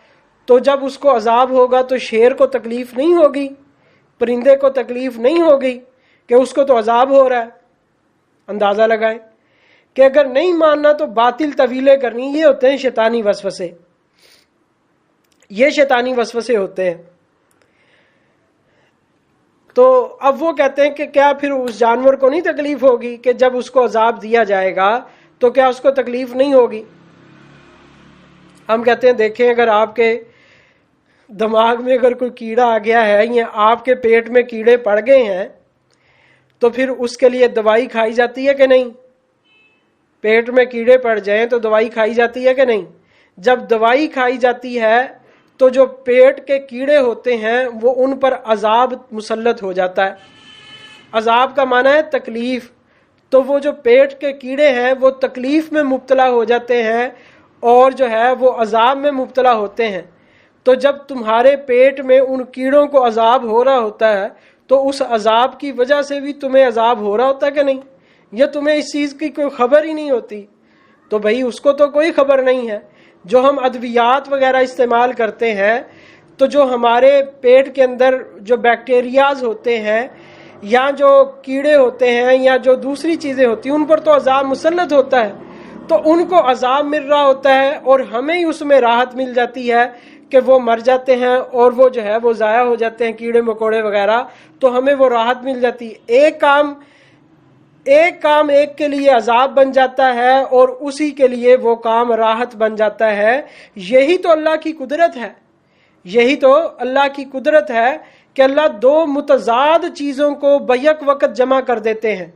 تو جب اس کو عذاب ہوگا تو شیر کو تکلیف نہیں ہوگی، پرندے کو تکلیف نہیں ہوگی کہ اس کو تو عذاب ہو رہا ہے۔ اندازہ لگائیں کہ اگر نہیں ماننا تو باطل طویلیں کرنی، یہ ہوتے ہیں شیطانی وسوسے، یہ شیطانی وسوسے ہوتے ہیں۔ تو اب وہ کہتے ہیں کہ کیا پھر اس جانور کو نہیں تکلیف ہوگی کہ جب اس کو عذاب دیا جائے گا تو کیا اس کو تکلیف نہیں ہوگی؟ ہم کہتے ہیں دیکھیں اگر آپ کے دماغ میں اگر کوئی کیڑا آ گیا ہے یا آپ کے پیٹ میں کیڑے پڑ گئے ہیں تو پھر اس کے لیے دوائی کھائی جاتی ہے کہ نہیں؟ پیٹ میں کیڑے پڑ جائیں تو دوائی کھائی جاتی ہے کہ نہیں؟ جب دوائی کھائی جاتی ہے تو جو پیٹ کے کیڑے ہوتے ہیں وہ ان پر عذاب مسلط ہو جاتا ہے۔ عذاب کا معنی ہے تکلیف، تو وہ جو پیٹ کے کیڑے ہیں وہ تکلیف میں مبتلا ہو جاتے ہیں اور جو ہے وہ عذاب میں مبتلا ہوتے ہیں۔ تو جب تمہارے پیٹ میں ان کیڑوں کو عذاب ہو رہا ہوتا ہے تو اس عذاب کی وجہ سے بھی تمہیں عذاب ہو رہا ہوتا ہے کہ نہیں؟ یا تمہیں اس چیز کی کوئی خبر ہی نہیں ہوتی؟ تو بھائی اس کو تو کوئی خبر نہیں ہے۔ جو ہم ادویات وغیرہ استعمال کرتے ہیں تو جو ہمارے پیٹ کے اندر جو بیکٹیریاز ہوتے ہیں یا جو کیڑے ہوتے ہیں یا جو دوسری چیزیں ہوتی ہیں ان پر تو عذاب مسلط ہوتا ہے، تو ان کو عذاب مل رہا ہوتا ہے اور ہمیں ہی اس میں راحت مل جاتی ہے کہ وہ مر جاتے ہیں اور وہ جو ہے وہ ضائع ہو جاتے ہیں، کیڑے مکوڑے وغیرہ، تو ہمیں وہ راحت مل جاتی ہے۔ ایک کام ایک کے لیے عذاب بن جاتا ہے اور اسی کے لیے وہ کام راحت بن جاتا ہے۔ یہی تو اللہ کی قدرت ہے، یہی تو اللہ کی قدرت ہے کہ اللہ دو متضاد چیزوں کو بیک وقت جمع کر دیتے ہیں۔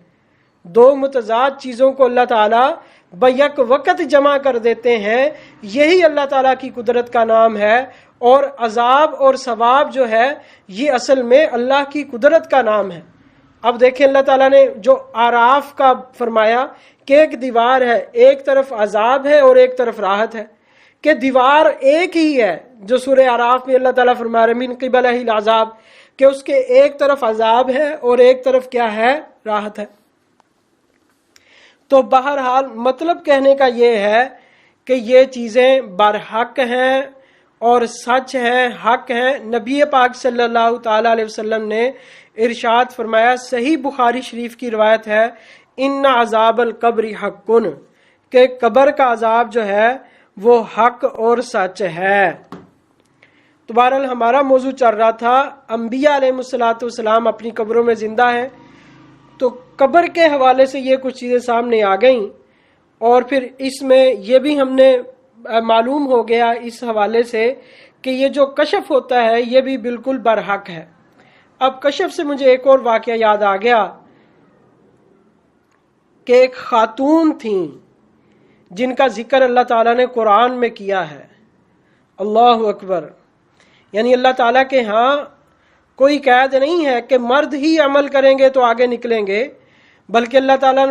دو متضاد چیزوں کو اللہ تعالیٰ بیک وقت جمع کر دیتے ہیں، یہی اللہ تعالیٰ کی قدرت کا نام ہے۔ اور عذاب اور ثواب جو ہے یہ اصل میں اللہ کی قدرت کا نام ہے۔ اب دیکھیں اللہ تعالیٰ نے جو آراف کا فرمایا کہ ایک دیوار ہے، ایک طرف عذاب ہے اور ایک طرف راحت ہے، کہ دیوار ایک ہی ہے جو سورہ آراف میں اللہ تعالیٰ فرما رہے من قبلہ العذاب، کہ اس کے ایک طرف عذاب ہے اور ایک طرف کیا ہے؟ راحت ہے۔ تو بہرحال مطلب کہنے کا یہ ہے کہ یہ چیزیں برحق ہیں اور سچ ہیں، حق ہیں۔ نبی پاک صلی اللہ تعالی علیہ وسلم نے ارشاد فرمایا، صحیح بخاری شریف کی روایت ہے، ان عذاب القبر حق، کہ قبر کا عذاب جو ہے وہ حق اور سچ ہے۔ تو بہرحال ہمارا موضوع چل رہا تھا انبیاء علیہ السلام اپنی قبروں میں زندہ ہیں، تو قبر کے حوالے سے یہ کچھ چیزیں سامنے آ گئیں، اور پھر اس میں یہ بھی ہم نے معلوم ہو گیا اس حوالے سے کہ یہ جو کشف ہوتا ہے یہ بھی بالکل برحق ہے۔ اب کشف سے مجھے ایک اور واقعہ یاد آ گیا کہ ایک خاتون تھیں جن کا ذکر اللہ تعالیٰ نے قرآن میں کیا ہے۔ اللہ اکبر! یعنی اللہ تعالیٰ کے ہاں کوئی قید نہیں ہے کہ مرد ہی عمل کریں گے تو آگے نکلیں گے، بلکہ اللہ تعالیٰ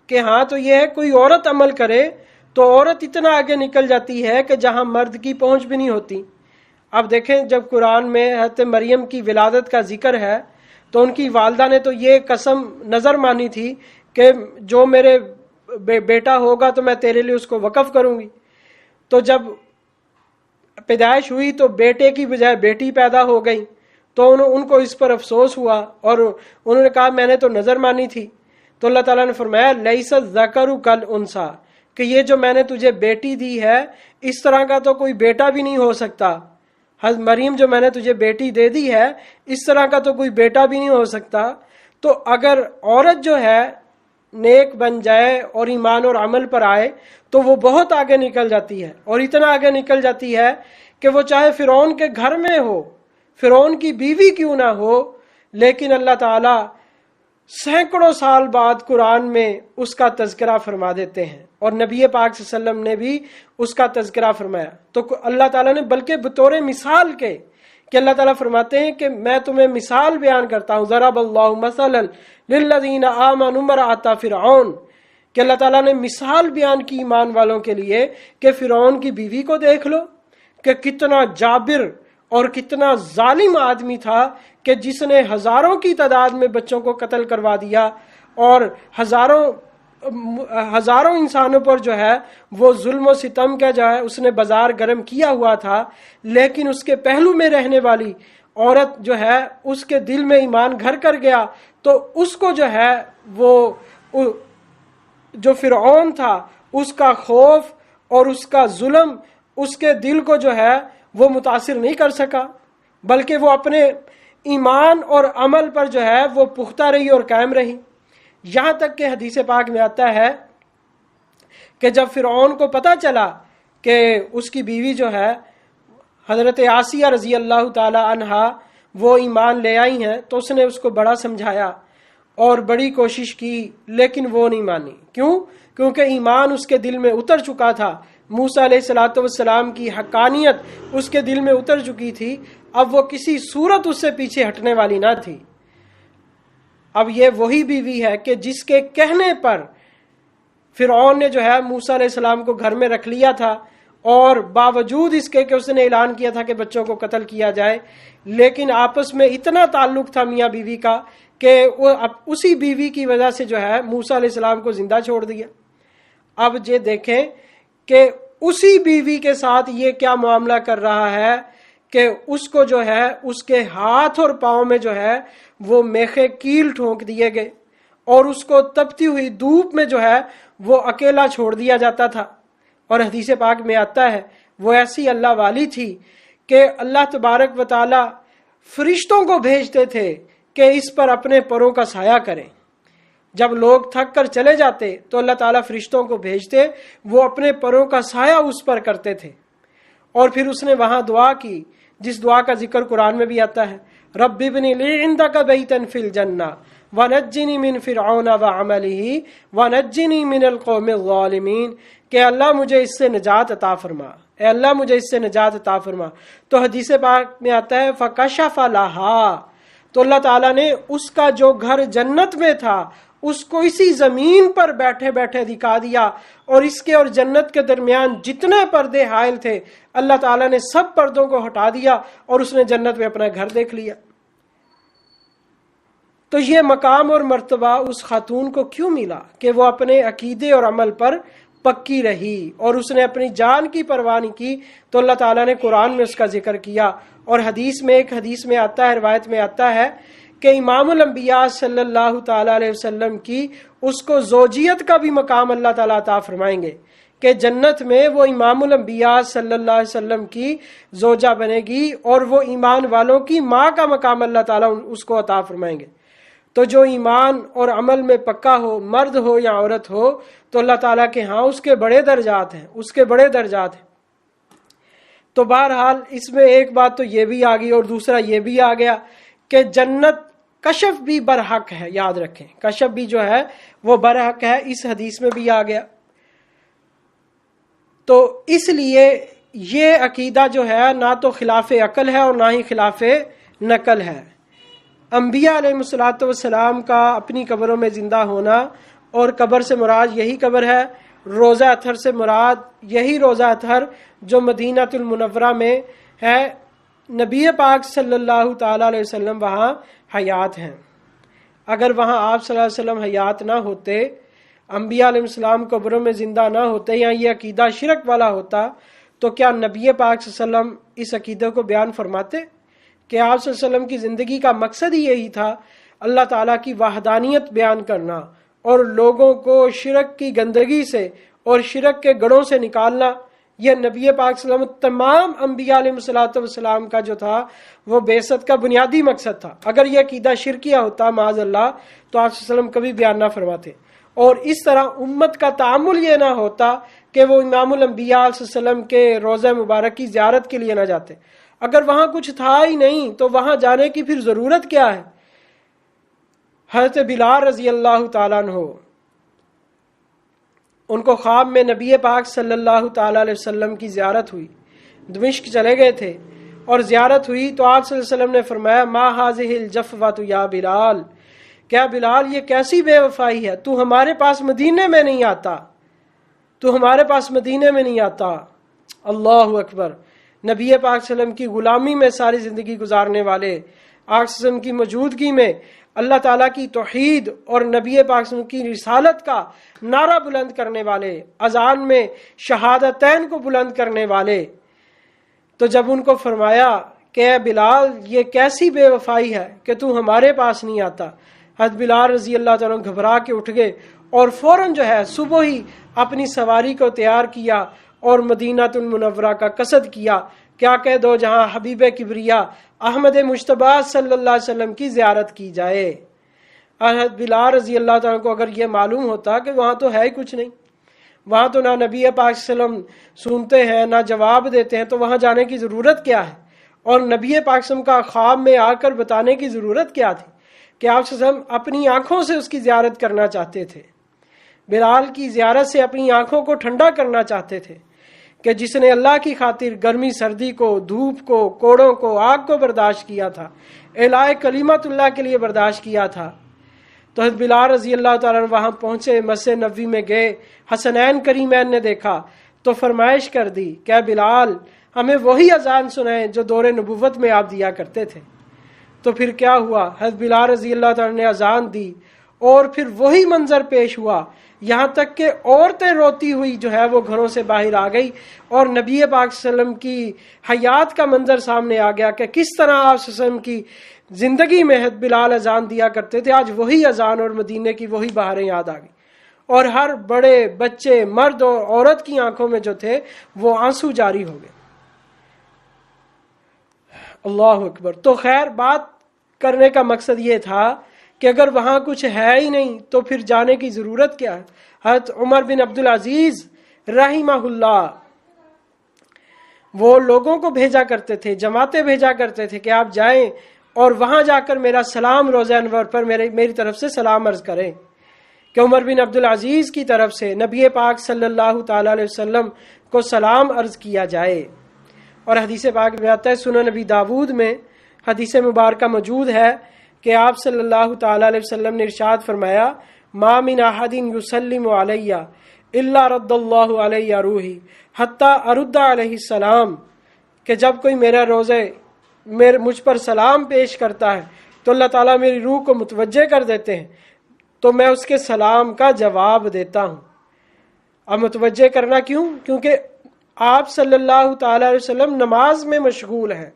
کے ہاں تو یہ ہے کوئی عورت عمل کرے تو عورت اتنا آگے نکل جاتی ہے کہ جہاں مرد کی پہنچ بھی نہیں ہوتی۔ اب دیکھیں جب قرآن میں حضرت مریم کی ولادت کا ذکر ہے تو ان کی والدہ نے تو یہ قسم نظر مانی تھی کہ جو میرے بیٹا ہوگا تو میں تیرے لیے اس کو وقف کروں گی۔ تو جب پیدائش ہوئی تو بیٹے کی بجائے بیٹی پیدا ہو گئی، تو ان کو اس پر افسوس ہوا اور انہوں نے کہا میں نے تو نظر مانی تھی۔ تو اللہ تعالیٰ نے فرمایا لیس الذکر کالانثی، کہ یہ جو میں نے تجھے بیٹی دی ہے اس طرح کا تو کوئی بیٹا بھی نہیں ہو سکتا۔ حضرت مریم جو میں نے تجھے بیٹی دے دی ہے اس طرح کا تو کوئی بیٹا بھی نہیں ہو سکتا۔ تو اگر عورت جو ہے نیک بن جائے اور ایمان اور عمل پر آئے تو وہ بہت آگے نکل جاتی ہے، اور اتنا آگے نکل جاتی ہے کہ وہ چاہے فرعون کے گھر میں ہو، فرعون کی بیوی کیوں نہ ہو، لیکن اللہ تعالیٰ سینکڑوں سال بعد قرآن میں اس کا تذکرہ فرما دیتے ہیں، اور نبی پاک صلی اللہ علیہ وسلم نے بھی اس کا تذکرہ فرمایا۔ تو اللہ تعالیٰ نے بلکہ بطور مثال کے کہ اللہ تعالیٰ فرماتے ہیں کہ میں تمہیں مثال بیان کرتا ہوں، ضرب اللہ مثلا للذین آمنوا امرأۃ فرعون، کہ اللہ تعالیٰ نے مثال بیان کی ایمان والوں کے لیے کہ فرعون کی بیوی کو دیکھ لو کہ کتنا جابر اور کتنا ظالم آدمی تھا کہ جس نے ہزاروں کی تعداد میں بچوں کو قتل کروا دیا اور ہزاروں انسانوں پر جو ہے وہ ظلم و ستم کا جو ہے اس نے بازار گرم کیا ہوا تھا، لیکن اس کے پہلو میں رہنے والی عورت جو ہے اس کے دل میں ایمان گھر کر گیا، تو اس کو جو ہے وہ جو فرعون تھا اس کا خوف اور اس کا ظلم اس کے دل کو جو ہے وہ متاثر نہیں کر سکا، بلکہ وہ اپنے ایمان اور عمل پر جو ہے وہ پختہ رہی اور قائم رہی۔ یہاں تک کہ حدیث پاک میں آتا ہے کہ جب فرعون کو پتہ چلا کہ اس کی بیوی جو ہے حضرت آسیہ رضی اللہ تعالی عنہا وہ ایمان لے آئی ہیں، تو اس نے اس کو بڑا سمجھایا اور بڑی کوشش کی، لیکن وہ نہیں مانی۔ کیوں؟ کیونکہ ایمان اس کے دل میں اتر چکا تھا، موسیٰ علیہ السلام کی حقانیت اس کے دل میں اتر چکی تھی، اب وہ کسی صورت اس سے پیچھے ہٹنے والی نہ تھی۔ اب یہ وہی بیوی ہے کہ جس کے کہنے پر فرعون نے جو ہے موسیٰ علیہ السلام کو گھر میں رکھ لیا تھا، اور باوجود اس کے کہ اس نے اعلان کیا تھا کہ بچوں کو قتل کیا جائے، لیکن آپس میں اتنا تعلق تھا میاں بیوی کا کہ وہ اسی بیوی کی وجہ سے جو ہے موسیٰ علیہ السلام کو زندہ چھوڑ دیا۔ اب یہ دیکھیں کہ اسی بیوی کے ساتھ یہ کیا معاملہ کر رہا ہے کہ اس کو جو ہے اس کے ہاتھ اور پاؤں میں جو ہے وہ میخے کیل ٹھونک دیے گئے، اور اس کو تپتی ہوئی دھوپ میں جو ہے وہ اکیلا چھوڑ دیا جاتا تھا۔ اور حدیث پاک میں آتا ہے وہ ایسی اللہ والی تھی کہ اللہ تبارک و تعالی فرشتوں کو بھیجتے تھے کہ اس پر اپنے پروں کا سایہ کریں۔ جب لوگ تھک کر چلے جاتے تو اللہ تعالیٰ فرشتوں کو بھیجتے، وہ اپنے پروں کا سایہ اس پر کرتے تھے۔ اور پھر اس نے وہاں دعا کی جس دعا کا ذکر قرآن میں بھی آتا ہے، رب ابن لی عندک بیتا فی الجنہ ونجنی من فرعون وعملہ ونجنی من القوم الظالمین، کہ اللہ مجھے اس سے نجات عطا فرما، اے اللہ مجھے اس سے نجات عطا فرما۔ تو حدیث پاک میں آتا ہے فکشف لہا، تو اللہ تعالیٰ نے اس کا جو گھر جنت میں تھا اس کو اسی زمین پر بیٹھے بیٹھے دکھا دیا، اور اس کے اور جنت کے درمیان جتنے پردے حائل تھے اللہ تعالیٰ نے سب پردوں کو ہٹا دیا اور اس نے جنت میں اپنا گھر دیکھ لیا۔ تو یہ مقام اور مرتبہ اس خاتون کو کیوں ملا کہ وہ اپنے عقیدے اور عمل پر پکی رہی اور اس نے اپنی جان کی پرواہ نہیں کی؟ تو اللہ تعالیٰ نے قرآن میں اس کا ذکر کیا، اور ایک حدیث میں آتا ہے، روایت میں آتا ہے کہ امام الانبیاء صلی اللہ تعالی علیہ وسلم کی اس کو زوجیت کا بھی مقام اللہ تعالیٰ عطا فرمائیں گے کہ جنت میں وہ امام الانبیاء صلی اللہ علیہ وسلم کی زوجہ بنے گی، اور وہ ایمان والوں کی ماں کا مقام اللہ تعالیٰ اس کو عطا فرمائیں گے۔ تو جو ایمان اور عمل میں پکا ہو، مرد ہو یا عورت ہو، تو اللہ تعالیٰ کے ہاں اس کے بڑے درجات ہیں، اس کے بڑے درجات ہیں۔ تو بہرحال اس میں ایک بات تو یہ بھی آ گئی، اور دوسرا یہ بھی آ گیا کہ جنت کشف بھی برحق ہے، یاد رکھیں کشف بھی جو ہے وہ برحق ہے، اس حدیث میں بھی آ گیا۔ تو اس لیے یہ عقیدہ جو ہے نہ تو خلاف عقل ہے اور نہ ہی خلاف نقل ہے۔ انبیاء علیہ الصلوۃ والسلام کا اپنی قبروں میں زندہ ہونا، اور قبر سے مراد یہی قبر ہے، روضہ اطہر سے مراد یہی روضہ اطہر جو مدینہ المنورہ میں ہے۔ نبی پاک صلی اللہ تعالی علیہ وسلم وہاں حیات ہیں۔ اگر وہاں آپ صلی اللہ علیہ وسلم حیات نہ ہوتے، انبیاء علیہ السلام قبروں میں زندہ نہ ہوتے، یا یہ عقیدہ شرک والا ہوتا، تو کیا نبی پاک صلی اللہ علیہ وسلم اس عقیدے کو بیان فرماتے کہ آپ صلی اللہ علیہ وسلم کی زندگی کا مقصد ہی یہی تھا، اللہ تعالیٰ کی وحدانیت بیان کرنا اور لوگوں کو شرک کی گندگی سے اور شرک کے گڑھوں سے نکالنا؟ یہ نبی پاک صلی اللہ علیہ وسلم تمام انبیاء علیہ الصلوۃ والسلام کا جو تھا وہ بعثت کا بنیادی مقصد تھا۔ اگر یہ عقیدہ شرکیہ ہوتا معاذ اللہ تو آپ صلی اللہ علیہ وسلم کبھی بیان نہ فرماتے، اور اس طرح امت کا تعامل یہ نہ ہوتا کہ وہ امام الانبیاء صلی اللہ علیہ وسلم کے روضہ مبارک کی زیارت کے لیے نہ جاتے۔ اگر وہاں کچھ تھا ہی نہیں تو وہاں جانے کی پھر ضرورت کیا ہے؟ حضرت بلال رضی اللہ تعالیٰ عنہ، ان کو خواب میں نبی پاک صلی اللہ تعالی علیہ وسلم کی زیارت ہوئی، دمشق چلے گئے تھے اور زیارت ہوئی تو آپ صلی اللہ علیہ وسلم نے فرمایا ما ہذہ الجفوۃ یا بلال، کیا بلال یہ کیسی بے وفائی ہے، تو ہمارے پاس مدینے میں نہیں آتا، تو ہمارے پاس مدینے میں نہیں آتا۔ اللہ اکبر۔ نبی پاک صلی اللہ علیہ وسلم کی غلامی میں ساری زندگی گزارنے والے، آپ صلی اللہ علیہ وسلم کی موجودگی میں اللہ تعالیٰ کی توحید اور نبی پاک صلی اللہ علیہ وسلم کی رسالت کا نعرہ بلند کرنے والے، اذان میں شہادتین کو بلند کرنے والے، تو جب ان کو فرمایا کہ اے بلال یہ کیسی بے وفائی ہے کہ تو ہمارے پاس نہیں آتا، حضرت بلال رضی اللہ تعالیٰ گھبرا کے اٹھ گئے اور فوراً جو ہے صبح ہی اپنی سواری کو تیار کیا اور مدینہ المنورہ کا قصد کیا، کیا کہہ دو جہاں حبیب کبریا احمد مجتبی صلی اللہ علیہ وسلم کی زیارت کی جائے۔ حضرت بلال رضی اللہ تعالیٰ کو اگر یہ معلوم ہوتا کہ وہاں تو ہے ہی کچھ نہیں، وہاں تو نہ نبی پاک صلی اللہ علیہ وسلم سنتے ہیں نہ جواب دیتے ہیں، تو وہاں جانے کی ضرورت کیا ہے؟ اور نبی پاک صلی اللہ علیہ وسلم کا خواب میں آ کر بتانے کی ضرورت کیا تھی کہ آپ صلی اللہ علیہ وسلم اپنی آنکھوں سے اس کی زیارت کرنا چاہتے تھے، بلال کی زیارت سے اپنی آنکھوں کو ٹھنڈا کرنا چاہتے تھے کہ جس نے اللہ کی خاطر گرمی سردی کو، دھوپ کو، کوڑوں کو، آگ کو برداشت کیا تھا، اعلاء کلمت اللہ کے لیے برداشت کیا تھا۔ تو حضرت بلال رضی اللہ تعالیٰ وہاں پہنچے، مسجد نبوی میں گئے، حسنین کریمین نے دیکھا تو فرمائش کر دی کہ اے بلال ہمیں وہی اذان سنائیں جو دور نبوت میں آپ دیا کرتے تھے۔ تو پھر کیا ہوا؟ حضرت بلال رضی اللہ تعالیٰ نے اذان دی اور پھر وہی منظر پیش ہوا، یہاں تک کہ عورتیں روتی ہوئی جو ہے وہ گھروں سے باہر آ گئی، اور نبی پاک صلی اللہ علیہ وسلم کی حیات کا منظر سامنے آ گیا کہ کس طرح آپ صلی اللہ علیہ وسلم کی زندگی میں حضرت بلال اذان دیا کرتے تھے۔ آج وہی اذان اور مدینے کی وہی بہاریں یاد آ گئی، اور ہر بڑے بچے، مرد اور عورت کی آنکھوں میں جو تھے وہ آنسو جاری ہو گئے۔ اللہ اکبر۔ تو خیر بات کرنے کا مقصد یہ تھا کہ اگر وہاں کچھ ہے ہی نہیں تو پھر جانے کی ضرورت کیا ہے؟ حضرت عمر بن عبدالعزیز رحمہ اللہ وہ لوگوں کو بھیجا کرتے تھے، جماعتیں بھیجا کرتے تھے کہ آپ جائیں اور وہاں جا کر میرا سلام روضہ انور پر میری طرف سے سلام عرض کریں، کہ عمر بن عبدالعزیز کی طرف سے نبی پاک صلی اللہ تعالی علیہ وسلم کو سلام عرض کیا جائے۔ اور حدیث پاک میں آتا ہے، سنن نبی داود میں حدیث مبارکہ موجود ہے کہ آپ صلی اللہ تعالی علیہ وسلم نے ارشاد فرمایا ما من احد یسلم علی الا رد اللہ علی روحی حتی ارد علیہ السلام، کہ جب کوئی مجھ پر سلام پیش کرتا ہے تو اللہ تعالیٰ میری روح کو متوجہ کر دیتے ہیں، تو میں اس کے سلام کا جواب دیتا ہوں۔ اب متوجہ کرنا کیوں؟ کیونکہ آپ صلی اللہ تعالی علیہ وسلم نماز میں مشغول ہیں،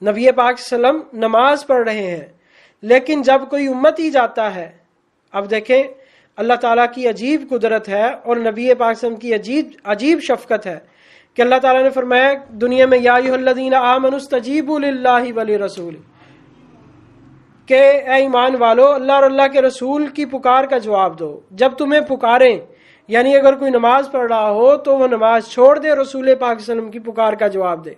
نبی پاک صلی اللہ علیہ وسلم نماز پڑھ رہے ہیں، لیکن جب کوئی امتی جاتا ہے، اب دیکھیں اللہ تعالیٰ کی عجیب قدرت ہے اور نبی پاک صلی اللہ علیہ وسلم کی عجیب شفقت ہے کہ اللہ تعالیٰ نے فرمایا دنیا میں یا ایھا الذین آمنوا استجیبوا للہ ولرسولہ، کہ اے ایمان والو اللہ اور اللہ کے رسول کی پکار کا جواب دو۔ جب تمہیں پکاریں، یعنی اگر کوئی نماز پڑھ رہا ہو تو وہ نماز چھوڑ دے، رسول پاک صلی اللہ علیہ وسلم کی پکار کا جواب دے۔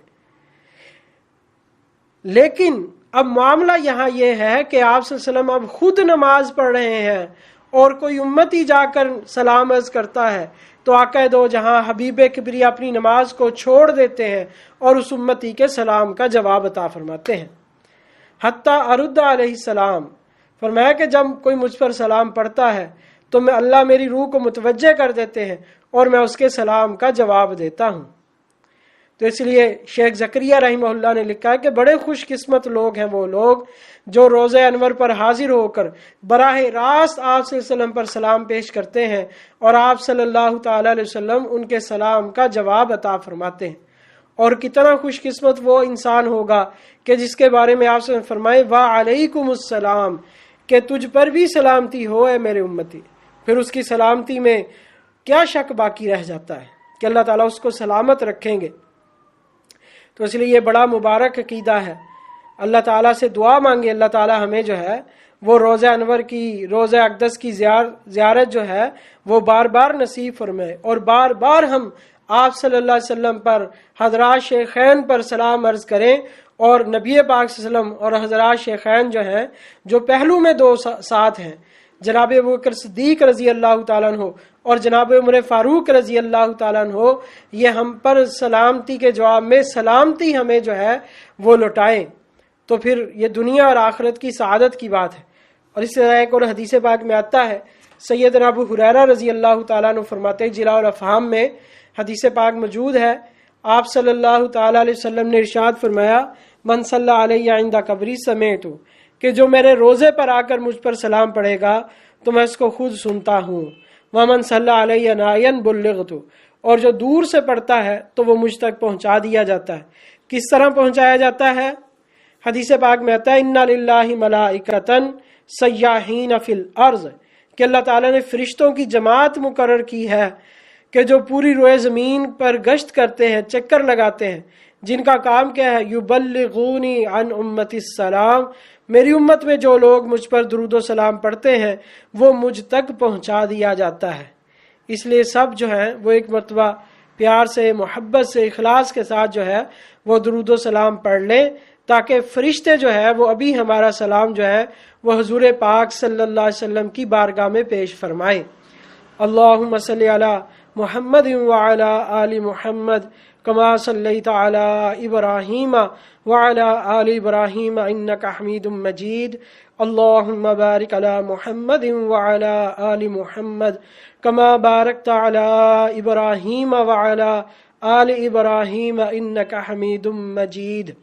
لیکن اب معاملہ یہاں یہ ہے کہ آپ صلی اللہ علیہ وسلم اب خود نماز پڑھ رہے ہیں اور کوئی امتی جا کر سلام عرض کرتا ہے تو آقا دو جہاں حبیب کبریا اپنی نماز کو چھوڑ دیتے ہیں اور اس امتی کے سلام کا جواب عطا فرماتے ہیں۔ حتیٰ ارد علیہ السلام، فرمایا کہ جب کوئی مجھ پر سلام پڑھتا ہے تو میں اللہ میری روح کو متوجہ کر دیتے ہیں اور میں اس کے سلام کا جواب دیتا ہوں۔ تو اس لیے شیخ زکریہ رحمہ اللہ نے لکھا ہے کہ بڑے خوش قسمت لوگ ہیں وہ لوگ جو روزہ انور پر حاضر ہو کر براہ راست آپ صلی اللہ علیہ وسلم پر سلام پیش کرتے ہیں اور آپ صلی اللہ تعالی علیہ وسلم ان کے سلام کا جواب عطا فرماتے ہیں۔ اور کتنا خوش قسمت وہ انسان ہوگا کہ جس کے بارے میں آپ سے فرمائے وعلیکم السلام، کہ تجھ پر بھی سلامتی ہو اے میرے امتی۔ پھر اس کی سلامتی میں کیا شک باقی رہ جاتا ہے کہ اللہ تعالیٰ اس کو سلامت رکھیں گے۔ تو اس لیے یہ بڑا مبارک عقیدہ ہے۔ اللہ تعالیٰ سے دعا مانگے اللہ تعالیٰ ہمیں جو ہے وہ روزہ انور کی، روزہ اقدس کی زیارت جو ہے وہ بار بار نصیب فرمائے، اور بار بار ہم آپ صلی اللہ علیہ وسلم پر، حضرات شیخین پر سلام عرض کریں، اور نبی پاک صلی اللہ علیہ وسلم اور حضرات شیخین جو ہیں جو پہلو میں دو ساتھ ہیں، جناب ابوبکر صدیق رضی اللہ تعالیٰ عنہ اور جناب عمر فاروق رضی اللہ تعالیٰ عنہ، یہ ہم پر سلامتی کے جواب میں سلامتی ہمیں جو ہے وہ لوٹائیں، تو پھر یہ دنیا اور آخرت کی سعادت کی بات ہے۔ اور اس طرح ایک اور حدیث پاک میں آتا ہے، سیدنا ابو ہریرہ رضی اللہ تعالیٰ عنہ فرماتے ہیں، جلاء الافہام میں حدیث پاک موجود ہے، آپ صلی اللہ تعالیٰ علیہ وسلم نے ارشاد فرمایا من صلی علیہ عند قبری سمیعتہ، کہ جو میرے روزے پر آ کر مجھ پر سلام پڑھے گا تو میں اس کو خود سنتا ہوں، ومن صلی علیہ نائیا بلغت، اور جو دور سے پڑھتا ہے تو وہ مجھ تک پہنچا دیا جاتا ہے۔ کس طرح پہنچایا جاتا ہے؟ حدیث پاک میں آتا ہے اِنَّ لِلَّهِ مَلَائِکَةً سَیَّاحِینَ فِی الْأَرْضِ، کہ اللہ تعالیٰ نے فرشتوں کی جماعت مقرر کی ہے کہ جو پوری روئے زمین پر گشت کرتے ہیں، چکر لگاتے ہیں، جن کا کام کیا ہے یبلغونی عن امتی السلام، میری امت میں جو لوگ مجھ پر درود و سلام پڑھتے ہیں وہ مجھ تک پہنچا دیا جاتا ہے۔ اس لیے سب جو ہیں وہ ایک مرتبہ پیار سے، محبت سے، اخلاص کے ساتھ جو ہے وہ درود و سلام پڑھ لیں، تاکہ فرشتے جو ہے وہ ابھی ہمارا سلام جو ہے وہ حضور پاک صلی اللہ علیہ وسلم کی بارگاہ میں پیش فرمائیں۔ اللہم صلی علی محمد وعلی آل محمد کما صلیت علی ابراہیم وعلی آل ابراہیم انک حمید مجید، اللہم بارک علی محمد وعلی آل محمد کما بارکت علی ابراہیم وعلی آل ابراہیم انک حمید مجید۔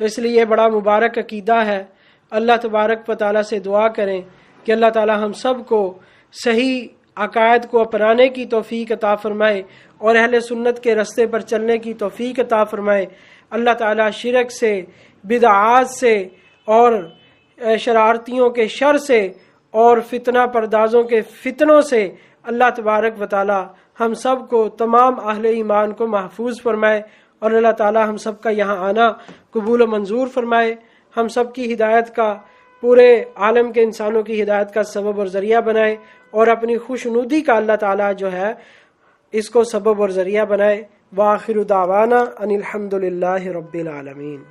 تو اس لیے یہ بڑا مبارک عقیدہ ہے۔ اللہ تبارک و تعالیٰ سے دعا کریں کہ اللہ تعالیٰ ہم سب کو صحیح عقائد کو اپنانے کی توفیق عطا فرمائے اور اہل سنت کے رستے پر چلنے کی توفیق عطا فرمائے۔ اللہ تعالیٰ شرک سے، بدعات سے اور شرارتیوں کے شر سے اور فتنہ پردازوں کے فتنوں سے اللہ تبارک و تعالیٰ ہم سب کو، تمام اہل ایمان کو محفوظ فرمائے، اور اللہ تعالیٰ ہم سب کا یہاں آنا قبول و منظور فرمائے، ہم سب کی ہدایت کا، پورے عالم کے انسانوں کی ہدایت کا سبب اور ذریعہ بنائے، اور اپنی خوشنودی کا اللہ تعالیٰ جو ہے اس کو سبب اور ذریعہ بنائے۔ وآخر دعوانا ان الحمد للہ رب العالمین۔